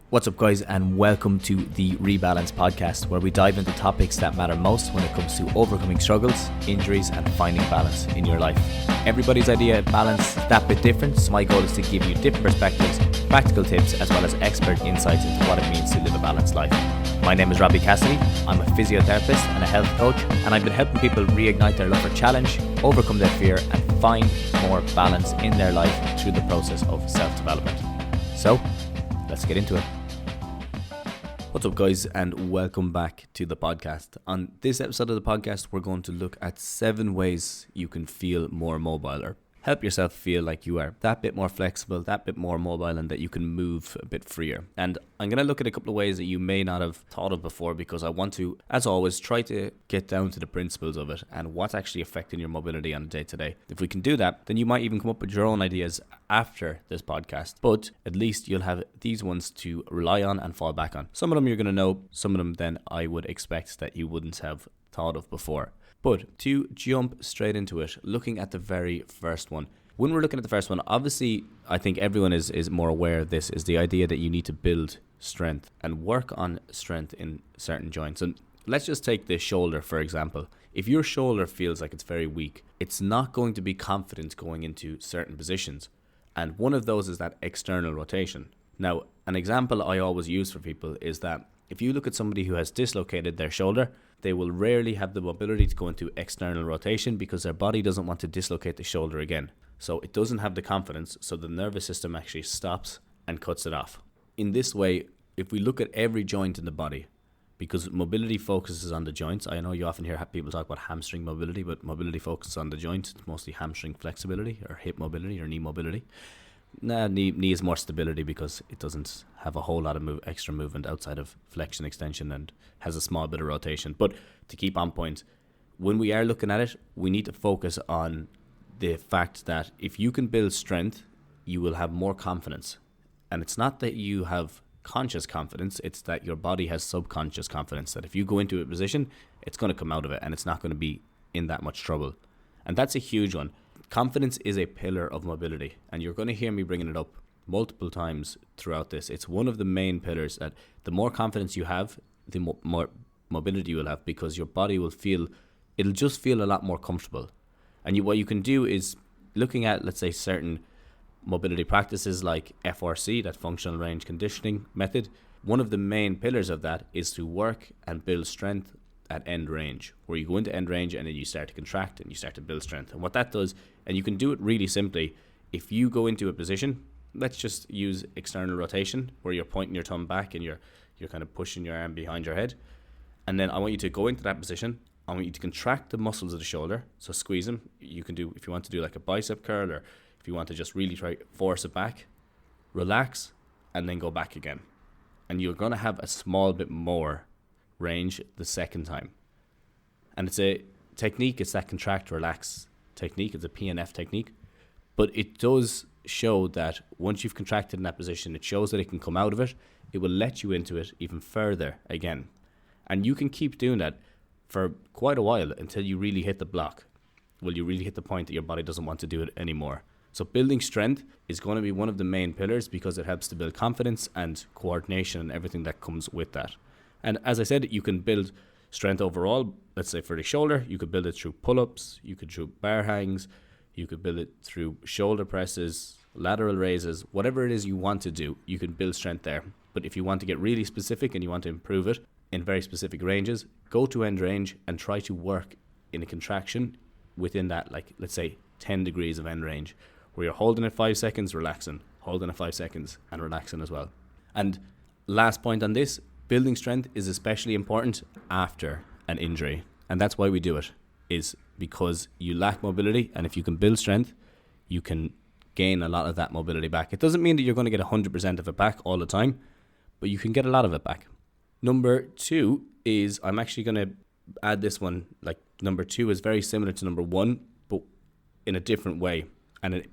What's up, guys, and welcome to the Rebalance podcast, where we dive into topics that matter most when it comes to overcoming struggles, injuries, and finding balance in your life. Everybody's idea of balance is that bit different, so my goal is to give you different perspectives, practical tips, as well as expert insights into what it means to live a balanced life. My name is Robbie Cassidy. I'm a physiotherapist and a health coach, and I've been helping people reignite their love for challenge, overcome their fear, and find more balance in their life through the process of self-development. So, let's get into it. What's up, guys, and welcome back to the podcast. On this episode of the podcast, we're going to look at 7 ways you can feel more mobile, or help yourself feel like you are that bit more flexible, that bit more mobile, and that you can move a bit freer. And I'm going to look at a couple of ways that you may not have thought of before, because I want to, as always, try to get down to the principles of it and what's actually affecting your mobility on a day-to-day. If we can do that, then you might even come up with your own ideas after this podcast, but at least you'll have these ones to rely on and fall back on. Some of them you're going to know, some of them then I would expect that you wouldn't have thought of before. But to jump straight into it, looking at the very first one. When we're looking at the first one, obviously, I think everyone is more aware of this, is the idea that you need to build strength and work on strength in certain joints. And let's just take the shoulder, for example. If your shoulder feels like it's very weak, it's not going to be confident going into certain positions. And one of those is that external rotation. Now, an example I always use for people is that if you look at somebody who has dislocated their shoulder, they will rarely have the mobility to go into external rotation because their body doesn't want to dislocate the shoulder again. So it doesn't have the confidence, so the nervous system actually stops and cuts it off. In this way, if we look at every joint in the body, because mobility focuses on the joints. I know you often hear people talk about hamstring mobility, but mobility focuses on the joint. It's mostly hamstring flexibility or hip mobility or knee mobility. Knee is more stability because it doesn't have a whole lot of extra movement outside of flexion extension and has a small bit of rotation. But to keep on point, when we are looking at it, we need to focus on the fact that if you can build strength, you will have more confidence. And it's not that you have conscious confidence, it's that your body has subconscious confidence, that if you go into a position, it's going to come out of it and it's not going to be in that much trouble. And that's a huge one. Confidence is a pillar of mobility, and you're going to hear me bringing it up multiple times throughout this. It's one of the main pillars, that the more confidence you have, the more mobility you will have, because your body will it'll just feel a lot more comfortable. And what you can do is, looking at, let's say, certain mobility practices like FRC, that functional range conditioning method, one of the main pillars of that is to work and build strength at end range, where you go into end range and then you start to contract and you start to build strength. And what that does, and you can do it really simply, if you go into a position, let's just use external rotation, where you're pointing your thumb back and you're kind of pushing your arm behind your head. And then I want you to go into that position. I want you to contract the muscles of the shoulder, so squeeze them. You can do, if you want to do like a bicep curl, or if you want to just really try force it back, relax, and then go back again. And you're going to have a small bit more range the second time. And it's a technique, it's that contract, relax technique, it's a PNF technique. But it does show that once you've contracted in that position, it shows that it can come out of it. It will let you into it even further again. And you can keep doing that for quite a while until you really hit the block. Well, you really hit the point that your body doesn't want to do it anymore. So building strength is going to be one of the main pillars, because it helps to build confidence and coordination and everything that comes with that. And as I said, you can build strength overall. Let's say for the shoulder, you could build it through pull-ups, you could through bar hangs, you could build it through shoulder presses, lateral raises, whatever it is you want to do, you can build strength there. But if you want to get really specific and you want to improve it in very specific ranges, go to end range and try to work in a contraction within that, like, let's say 10 degrees of end range, where you're holding it 5 seconds, relaxing, holding it 5 seconds and relaxing as well. And last point on this, building strength is especially important after an injury. And that's why we do it, is because you lack mobility, and if you can build strength, you can gain a lot of that mobility back. It doesn't mean that you're going to get 100% of it back all the time, but you can get a lot of it back. Number 2 is, I'm actually going to add this one, like number 2 is very similar to number 1, but in a different way.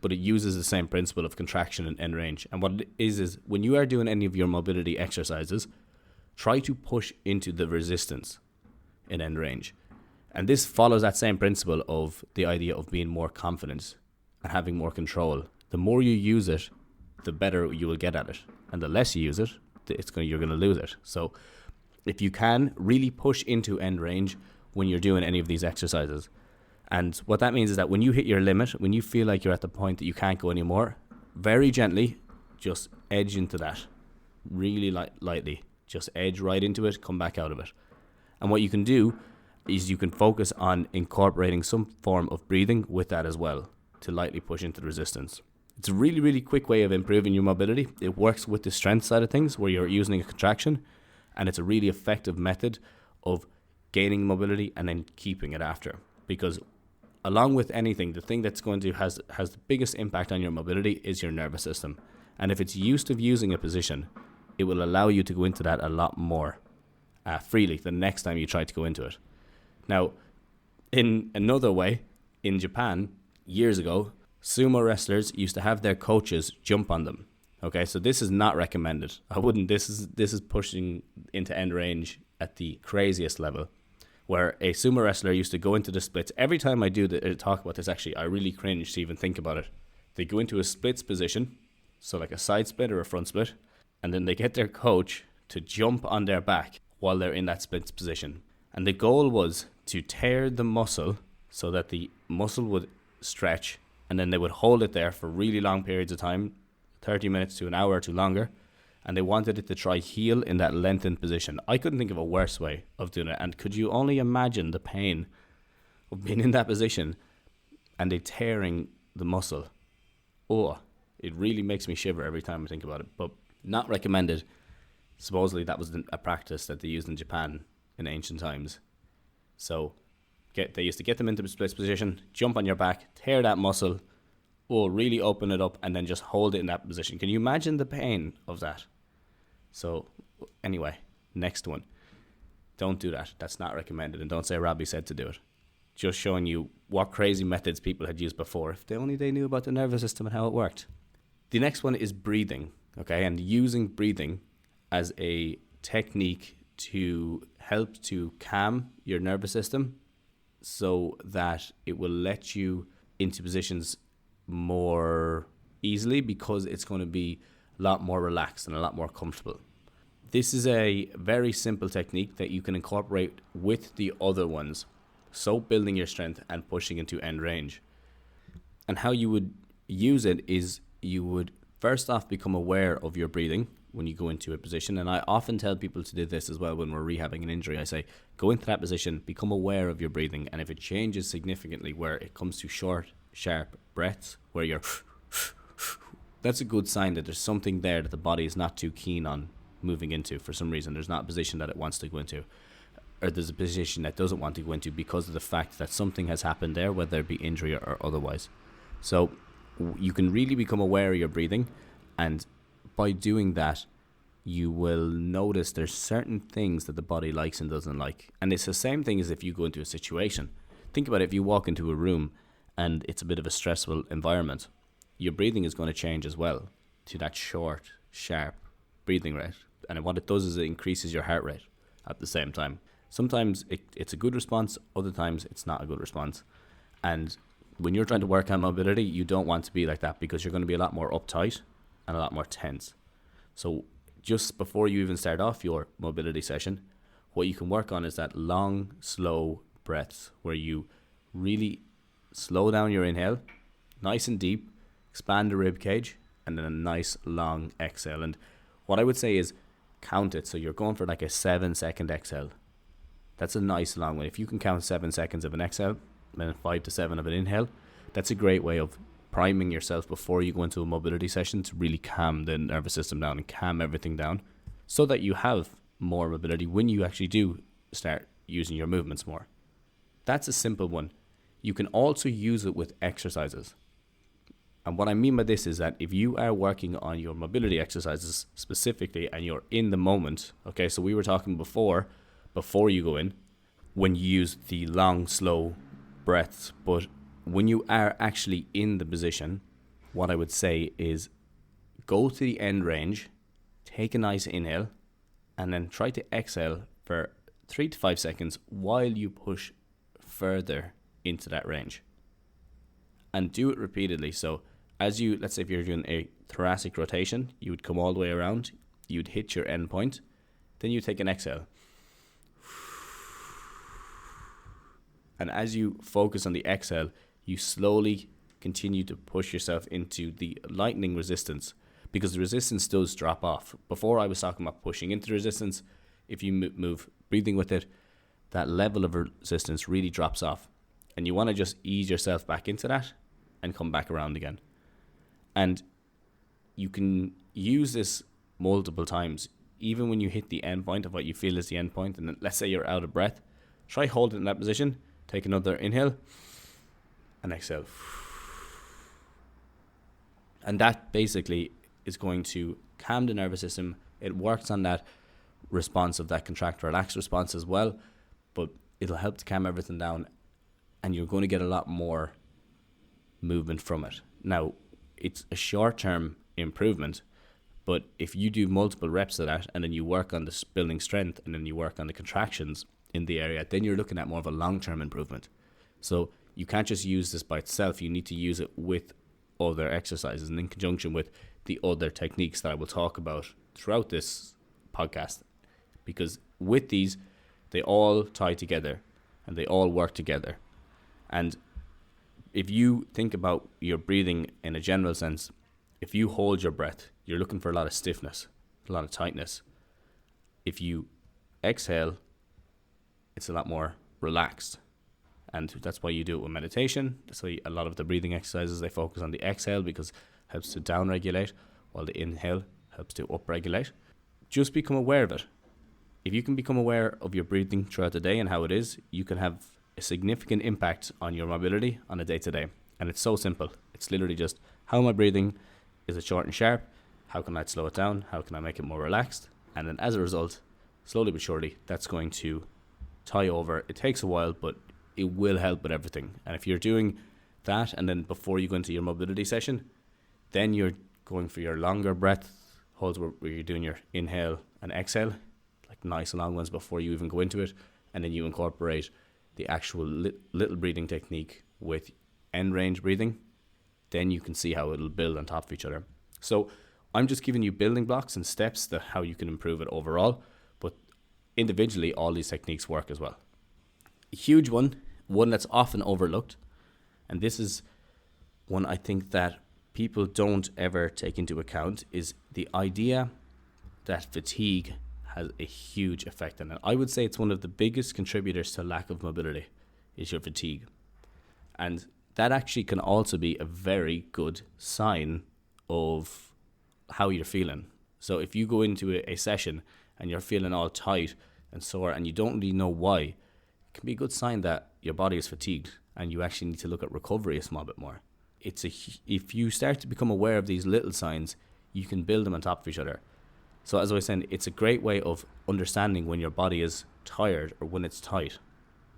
But it uses the same principle of contraction and end range. And what it is when you are doing any of your mobility exercises, try to push into the resistance in end range. And this follows that same principle of the idea of being more confident and having more control. The more you use it, the better you will get at it. And the less you use it, you're going to lose it. So if you can, really push into end range when you're doing any of these exercises. And what that means is that when you hit your limit, when you feel like you're at the point that you can't go anymore, very gently, just edge into that. Really lightly. Just edge right into it, come back out of it. And what you can do is you can focus on incorporating some form of breathing with that as well to lightly push into the resistance. It's a really, really quick way of improving your mobility. It works with the strength side of things where you're using a contraction, and it's a really effective method of gaining mobility and then keeping it after. Because along with anything, the thing that's going to has the biggest impact on your mobility is your nervous system. And if it's used to using a position, it will allow you to go into that a lot more freely the next time you try to go into it. Now, in another way, in Japan, years ago, sumo wrestlers used to have their coaches jump on them. Okay, so this is not recommended. I wouldn't. This is pushing into end range at the craziest level, where a sumo wrestler used to go into the splits. Every time I talk about this, actually, I really cringe to even think about it. They go into a splits position, so like a side split or a front split, and then they get their coach to jump on their back while they're in that splits position. And the goal was to tear the muscle so that the muscle would stretch, and then they would hold it there for really long periods of time, 30 minutes to an hour or to longer, and they wanted it to try heal in that lengthened position. I couldn't think of a worse way of doing it, and could you only imagine the pain of being in that position and they tearing the muscle? Oh, it really makes me shiver every time I think about it, but not recommended. Supposedly that was a practice that they used in Japan in ancient times. So they used to get them into the split position, jump on your back, tear that muscle, really open it up, and then just hold it in that position. Can you imagine the pain of that? So anyway, next one. Don't do that. That's not recommended. And don't say Robbie said to do it. Just showing you what crazy methods people had used before. If they knew about the nervous system and how it worked. The next one is breathing. Okay, and using breathing as a technique to help to calm your nervous system so that it will let you into positions more easily, because it's going to be a lot more relaxed and a lot more comfortable. This is a very simple technique that you can incorporate with the other ones, so building your strength and pushing into end range. And how you would use it is you would first off become aware of your breathing when you go into a position. And I often tell people to do this as well when we're rehabbing an injury. I say, go into that position, become aware of your breathing. And if it changes significantly where it comes to short, sharp breaths, where you're that's a good sign that there's something there that the body is not too keen on moving into for some reason. There's not a position that it wants to go into, or there's a position that doesn't want to go into because of the fact that something has happened there, whether it be injury or otherwise. So you can really become aware of your breathing, and by doing that, you will notice there's certain things that the body likes and doesn't like. And it's the same thing as if you go into a situation. Think about it, if you walk into a room and it's a bit of a stressful environment, your breathing is going to change as well to that short, sharp breathing rate. And what it does is it increases your heart rate at the same time. Sometimes it's a good response, other times it's not a good response. And when you're trying to work on mobility, you don't want to be like that, because you're going to be a lot more uptight and a lot more tense. So just before you even start off your mobility session, what you can work on is that long, slow breaths where you really slow down your inhale, nice and deep, expand the rib cage, and then a nice long exhale. And what I would say is count it. So you're going for like a 7-second exhale. That's a nice long one. If you can count 7 seconds of an exhale and then 5 to 7 of an inhale, that's a great way of priming yourself before you go into a mobility session to really calm the nervous system down and calm everything down, so that you have more mobility when you actually do start using your movements more. That's a simple one. You can also use it with exercises. And what I mean by this is that if you are working on your mobility exercises specifically and you're in the moment, okay, so we were talking before you go in, when you use the long, slow breaths, but when you are actually in the position, what I would say is go to the end range, take a nice inhale, and then try to exhale for 3 to 5 seconds while you push further into that range. And do it repeatedly. So let's say if you're doing a thoracic rotation, you would come all the way around. you'd hit your end point. Then you take an exhale. And as you focus on the exhale, you slowly continue to push yourself into the lightning resistance, because the resistance does drop off. Before I was talking about pushing into the resistance. If you move breathing with it, that level of resistance really drops off. And you want to just ease yourself back into that and come back around again. And you can use this multiple times. Even when you hit the end point of what you feel is the end point, and let's say you're out of breath, try holding in that position. Take another inhale and exhale. And that basically is going to calm the nervous system. It works on that response of that contract relax response as well, but it'll help to calm everything down, and you're going to get a lot more movement from it. Now, it's a short-term improvement, but if you do multiple reps of that, and then you work on this building strength, and then you work on the contractions in the area, then you're looking at more of a long-term improvement. So you can't just use this by itself. You need to use it with other exercises and in conjunction with the other techniques that I will talk about throughout this podcast, because with these, they all tie together and they all work together. And if you think about your breathing in a general sense, if you hold your breath, you're looking for a lot of stiffness, a lot of tightness. If you exhale, it's a lot more relaxed. And that's why you do it with meditation. That's why a lot of the breathing exercises, they focus on the exhale, because it helps to down-regulate, while the inhale helps to up-regulate. Just become aware of it. If you can become aware of your breathing throughout the day and how it is, you can have a significant impact on your mobility on a day-to-day. And it's so simple. It's literally just, how am I breathing? Is it short and sharp? How can I slow it down? How can I make it more relaxed? And then as a result, slowly but surely, that's going to tie over. It takes a while, but it will help with everything. And if you're doing that, and then before you go into your mobility session, then you're going for your longer breath holds where you're doing your inhale and exhale, like nice long ones before you even go into it. And then you incorporate the actual little breathing technique with end range breathing. Then you can see how it'll build on top of each other. So I'm just giving you building blocks and steps to how you can improve it overall. But individually, all these techniques work as well. A huge one that's often overlooked, and this is one I think that people don't ever take into account, is the idea that fatigue has a huge effect on it. I would say it's one of the biggest contributors to lack of mobility is your fatigue. And that actually can also be a very good sign of how you're feeling. So if you go into a session and you're feeling all tight and sore and you don't really know why, it can be a good sign that your body is fatigued and you actually need to look at recovery a small bit more. If you start to become aware of these little signs, you can build them on top of each other. So as I was saying, it's a great way of understanding when your body is tired or when it's tight,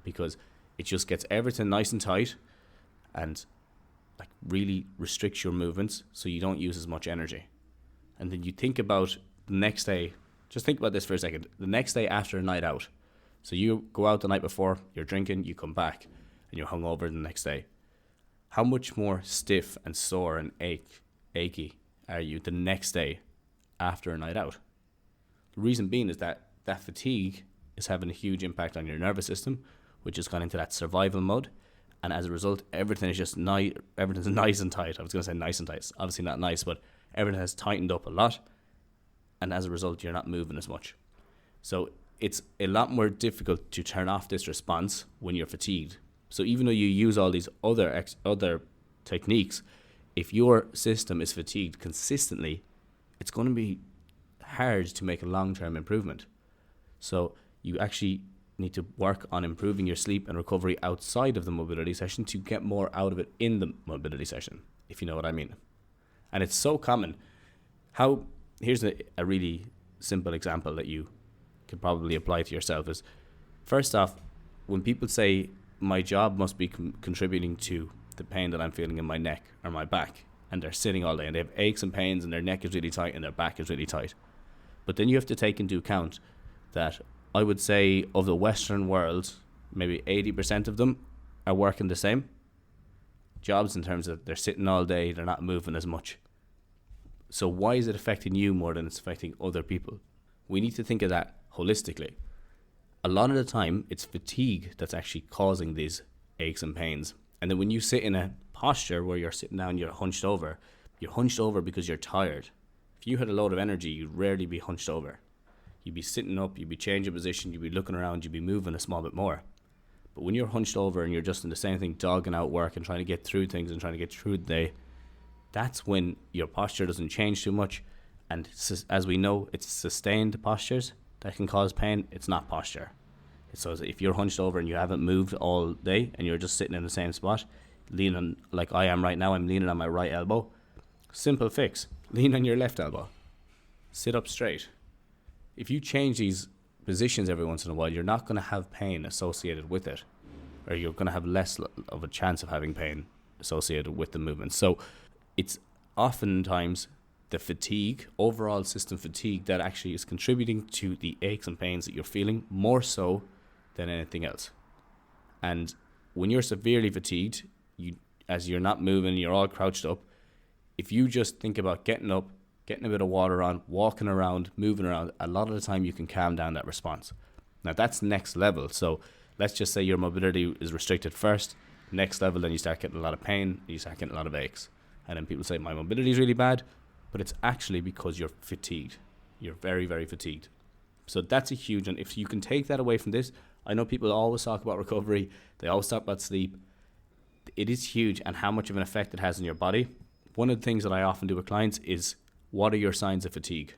because it just gets everything nice and tight and like really restricts your movements so you don't use as much energy. And then you think about the next day, just think about this for a second, the next day after a night out. So you go out the night before, you're drinking, you come back and you're hungover the next day. How much more stiff and sore and achy are you the next day after a night out? The reason being is that fatigue is having a huge impact on your nervous system, which has gone into that survival mode. And as a result, everything is just everything's nice and tight. I was going to say nice and tight. It's obviously not nice, but everything has tightened up a lot. And as a result, you're not moving as much. So it's a lot more difficult to turn off this response when you're fatigued. So even though you use all these other techniques, if your system is fatigued consistently, it's going to be hard to make a long-term improvement. So you actually need to work on improving your sleep and recovery outside of the mobility session to get more out of it in the mobility session, if you know what I mean. And it's so common. Here's a really simple example that you could probably apply to yourself is, first off, when people say, my job must be contributing to the pain that I'm feeling in my neck or my back, and they're sitting all day and they have aches and pains and their neck is really tight and their back is really tight. But then you have to take into account that I would say of the Western world, maybe 80% of them are working the same jobs in terms of they're sitting all day, they're not moving as much. So why is it affecting you more than it's affecting other people? We need to think of that holistically. A lot of the time, it's fatigue that's actually causing these aches and pains. And then when you sit in a posture where you're sitting down, you're hunched over because you're tired. If you had a load of energy, you'd rarely be hunched over. You'd be sitting up, you'd be changing position, you'd be looking around, you'd be moving a small bit more. But when you're hunched over and you're just in the same thing, dogging out work and trying to get through things and trying to get through the day, that's when your posture doesn't change too much. And as we know, it's sustained postures that can cause pain. It's not posture. So if you're hunched over and you haven't moved all day and you're just sitting in the same spot, leaning like I am right now, I'm leaning on my right elbow. Simple fix. Lean on your left elbow. Sit up straight. If you change these positions every once in a while, you're not going to have pain associated with it, or you're going to have less of a chance of having pain associated with the movement. So it's oftentimes the fatigue, overall system fatigue, that actually is contributing to the aches and pains that you're feeling more so than anything else. And when you're severely fatigued, as you're not moving, you're all crouched up, if you just think about getting up, getting a bit of water on, walking around, moving around, a lot of the time you can calm down that response. Now that's next level. So let's just say your mobility is restricted first. Next level, then you start getting a lot of pain, you start getting a lot of aches. And then people say, my mobility is really bad, but it's actually because you're fatigued. You're very, very fatigued. So that's a huge one. If you can take that away from this, I know people always talk about recovery, they always talk about sleep. It is huge, and how much of an effect it has on your body. One of the things that I often do with clients is, what are your signs of fatigue?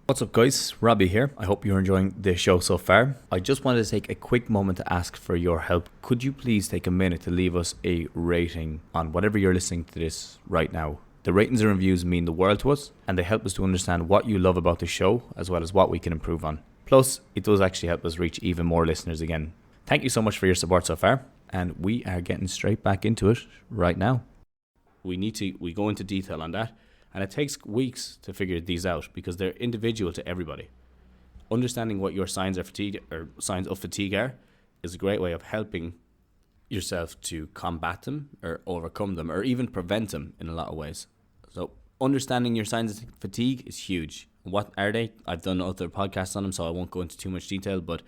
What's up guys, Robbie here. I hope you're enjoying the show so far. I just wanted to take a quick moment to ask for your help. Could you please take a minute to leave us a rating on whatever you're listening to this right now? The ratings and reviews mean the world to us, and they help us to understand what you love about the show, as well as what we can improve on. Plus, it does actually help us reach even more listeners again. Thank you so much for your support so far, and we are getting straight back into it right now. We go into detail on that, and it takes weeks to figure these out because they're individual to everybody. Understanding what your signs of fatigue are is a great way of helping yourself to combat them or overcome them or even prevent them in a lot of ways. So understanding your signs of fatigue is huge. What are they? I've done other podcasts on them, so I won't go into too much detail, but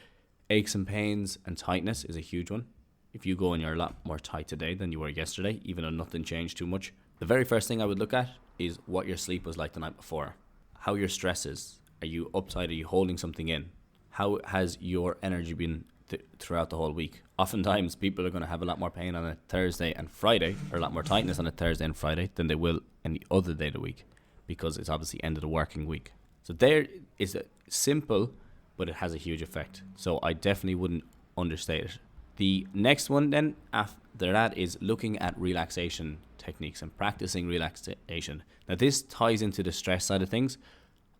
aches and pains and tightness is a huge one. If you go and you're a lot more tight today than you were yesterday, even though nothing changed too much, the very first thing I would look at is what your sleep was like the night before, how your stress is. Are you uptight? Are you holding something in? How has your energy been throughout the whole week? Oftentimes people are going to have a lot more pain on a Thursday and Friday, or a lot more tightness on a Thursday and Friday than they will any other day of the week, because it's obviously end of the working week. So there is a simple, but it has a huge effect. So I definitely wouldn't understate it. The next one then after that is looking at relaxation techniques and practicing relaxation. Now this ties into the stress side of things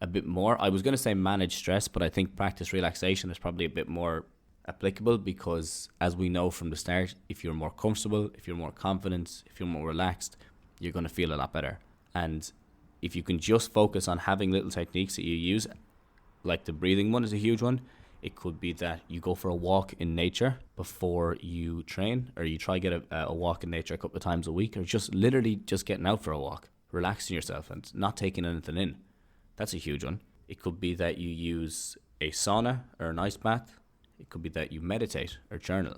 a bit more. I was going to say manage stress, but I think practice relaxation is probably a bit more applicable, because as we know from the start, if you're more comfortable, if you're more confident, if you're more relaxed, you're going to feel a lot better. And if you can just focus on having little techniques that you use, like the breathing one is a huge one. It could be that you go for a walk in nature before you train, or you try get a walk in nature a couple of times a week, or just literally just getting out for a walk, relaxing yourself and not taking anything in. That's a huge one. It could be that you use a sauna or an ice bath. It could be that you meditate or journal.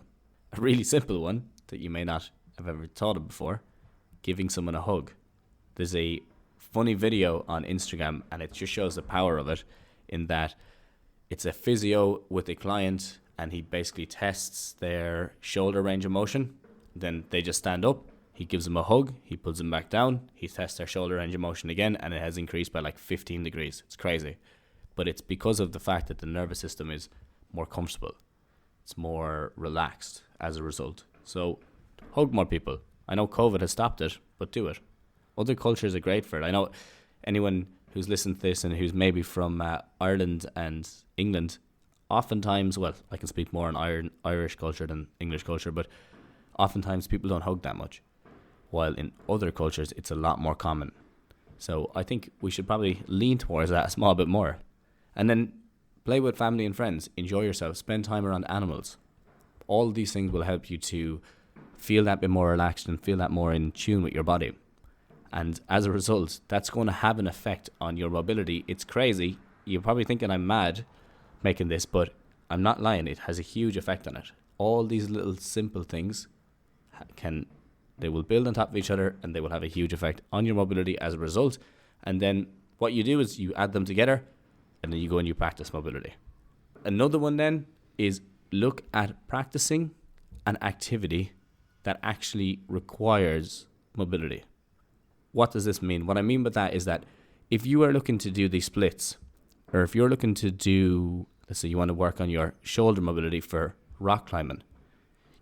A really simple one that you may not have ever thought of before, giving someone a hug. There's a funny video on Instagram, and it just shows the power of it, in that it's a physio with a client, and he basically tests their shoulder range of motion. Then they just stand up, he gives them a hug, he pulls them back down, he tests their shoulder range of motion again, and it has increased by like 15 degrees. It's crazy. But it's because of the fact that the nervous system is more comfortable. It's more relaxed as a result. So hug more people. I know COVID has stopped it, but do it. Other cultures are great for it. I know anyone who's listened to this and who's maybe from Ireland and England, oftentimes, well, I can speak more on Irish culture than English culture, but oftentimes people don't hug that much, while in other cultures it's a lot more common. So I think we should probably lean towards that a small bit more. And then play with family and friends, enjoy yourself, spend time around animals. All these things will help you to feel that bit more relaxed and feel that more in tune with your body. And as a result, that's going to have an effect on your mobility. It's crazy. You're probably thinking I'm mad making this, but I'm not lying. It has a huge effect on it. All these little simple things they will build on top of each other, and they will have a huge effect on your mobility as a result. And then what you do is you add them together, and then you go and you practice mobility. Another one then is look at practicing an activity that actually requires mobility. What does this mean? What I mean by that is that if you are looking to do these splits, or if you're looking to do, let's say you want to work on your shoulder mobility for rock climbing,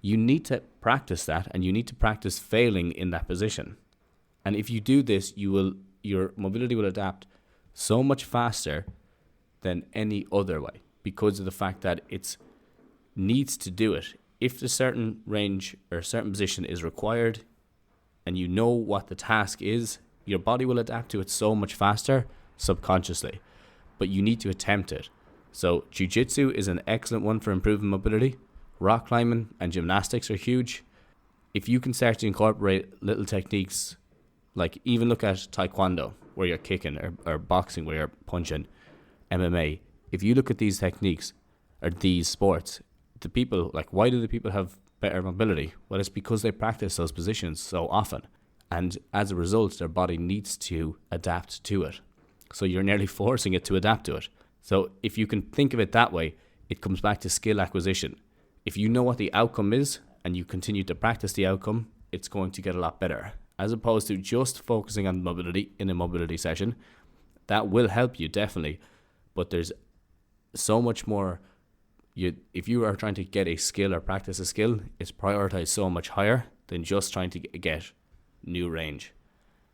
you need to practice that, and you need to practice failing in that position. And if you do this, your mobility will adapt so much faster than any other way, because of the fact that it needs to do it. If a certain range or a certain position is required, and you know what the task is, your body will adapt to it so much faster subconsciously. But you need to attempt it. So jiu-jitsu is an excellent one for improving mobility. Rock climbing and gymnastics are huge. If you can start to incorporate little techniques, like even look at taekwondo, where you're kicking, or boxing, where you're punching, MMA. If you look at these techniques, or these sports, the people, like, why do the people have better mobility? Well, it's because they practice those positions so often. And as a result, their body needs to adapt to it. So you're nearly forcing it to adapt to it. So if you can think of it that way, it comes back to skill acquisition. If you know what the outcome is and you continue to practice the outcome, it's going to get a lot better. As opposed to just focusing on mobility in a mobility session, that will help you definitely. But there's so much more. If you are trying to get a skill or practice a skill, it's prioritized so much higher than just trying to get new range.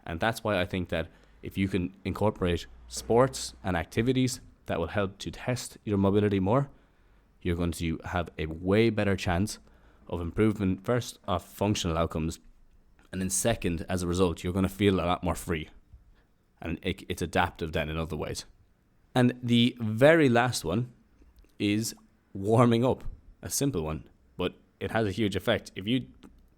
And that's why I think that if you can incorporate sports and activities that will help to test your mobility more, you're going to have a way better chance of improvement, first, of functional outcomes, and then second, as a result, you're going to feel a lot more free. And it's adaptive then in other ways. And the very last one is warming up. A simple one, but it has a huge effect. If you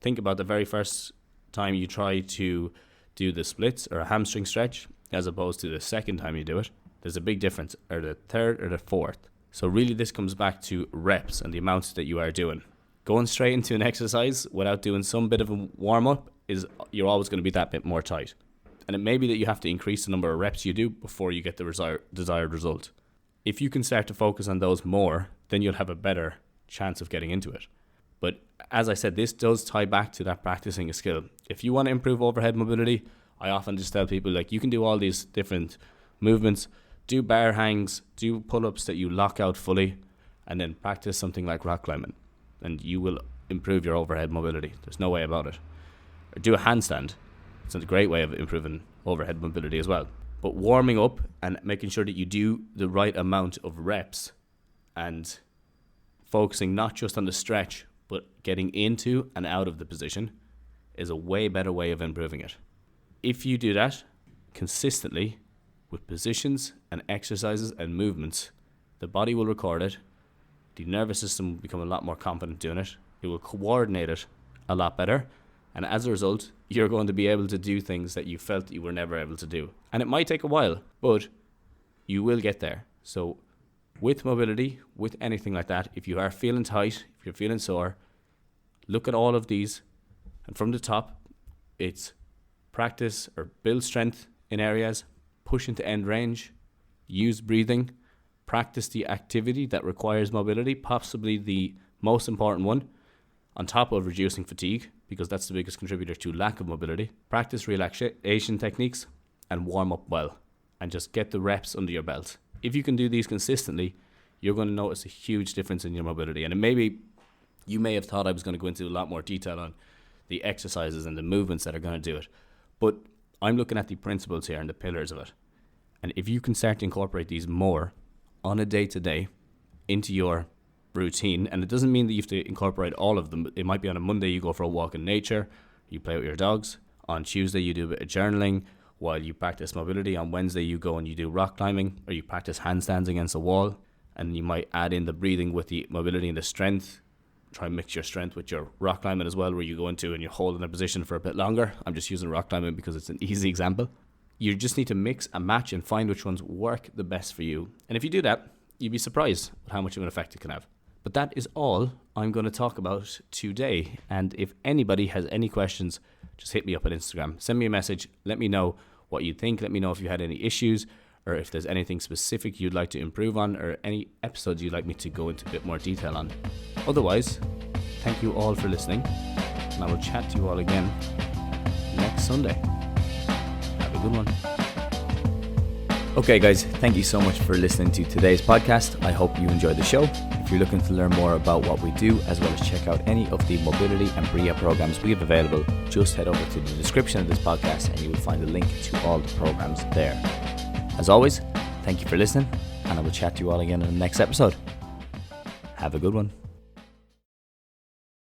think about the very first time you try to do the splits or a hamstring stretch, as opposed to the second time you do it, there's a big difference, or the third or the fourth. So really this comes back to reps and the amounts that you are doing. Going straight into an exercise without doing some bit of a warm-up, you're always going to be that bit more tight. And it may be that you have to increase the number of reps you do before you get the desired result. If you can start to focus on those more, then you'll have a better chance of getting into it. But as I said, this does tie back to that practicing a skill. If you want to improve overhead mobility, I often just tell people, like, you can do all these different movements, do bar hangs, do pull-ups that you lock out fully, and then practice something like rock climbing, and you will improve your overhead mobility. There's no way about it. Or do a handstand. It's a great way of improving overhead mobility as well. But warming up and making sure that you do the right amount of reps and focusing not just on the stretch, but getting into and out of the position is a way better way of improving it. If you do that consistently with positions and exercises and movements, the body will record it. The nervous system will become a lot more confident doing it. It will coordinate it a lot better. And as a result, you're going to be able to do things that you felt you were never able to do. And it might take a while, but you will get there. So with mobility, with anything like that, if you are feeling tight, if you're feeling sore, look at all of these. And from the top, it's practice or build strength in areas, push into end range, use breathing, practice the activity that requires mobility, possibly the most important one, on top of reducing fatigue, because that's the biggest contributor to lack of mobility. Practice relaxation techniques and warm up well, and just get the reps under your belt. If you can do these consistently, you're going to notice a huge difference in your mobility. And you may have thought I was going to go into a lot more detail on the exercises and the movements that are going to do it, but I'm looking at the principles here and the pillars of it. And if you can start to incorporate these more on a day-to-day into your routine, and it doesn't mean that you have to incorporate all of them. It might be on a Monday you go for a walk in nature, you play with your dogs. On Tuesday you do a bit of journaling while you practice mobility. On Wednesday you go and you do rock climbing, or you practice handstands against a wall, and you might add in the breathing with the mobility and the strength try and mix your strength with your rock climbing as well, where you go into and you hold in a position for a bit longer. I'm just using rock climbing because it's an easy example. You just need to mix and match and find which ones work the best for you. And if you do that, you'd be surprised at how much of an effect it can have. But that is all I'm going to talk about today. And if anybody has any questions, just hit me up on Instagram. Send me a message. Let me know what you think. Let me know if you had any issues, or if there's anything specific you'd like to improve on, or any episodes you'd like me to go into a bit more detail on. Otherwise, thank you all for listening, and I will chat to you all again next Sunday. Have a good one. Okay guys, thank you so much for listening to today's podcast. I hope you enjoyed the show. If you're looking to learn more about what we do, as well as check out any of the mobility and BRIA programs we have available, just head over to the description of this podcast and you will find a link to all the programs there. As always, thank you for listening, and I will chat to you all again in the next episode. Have a good one.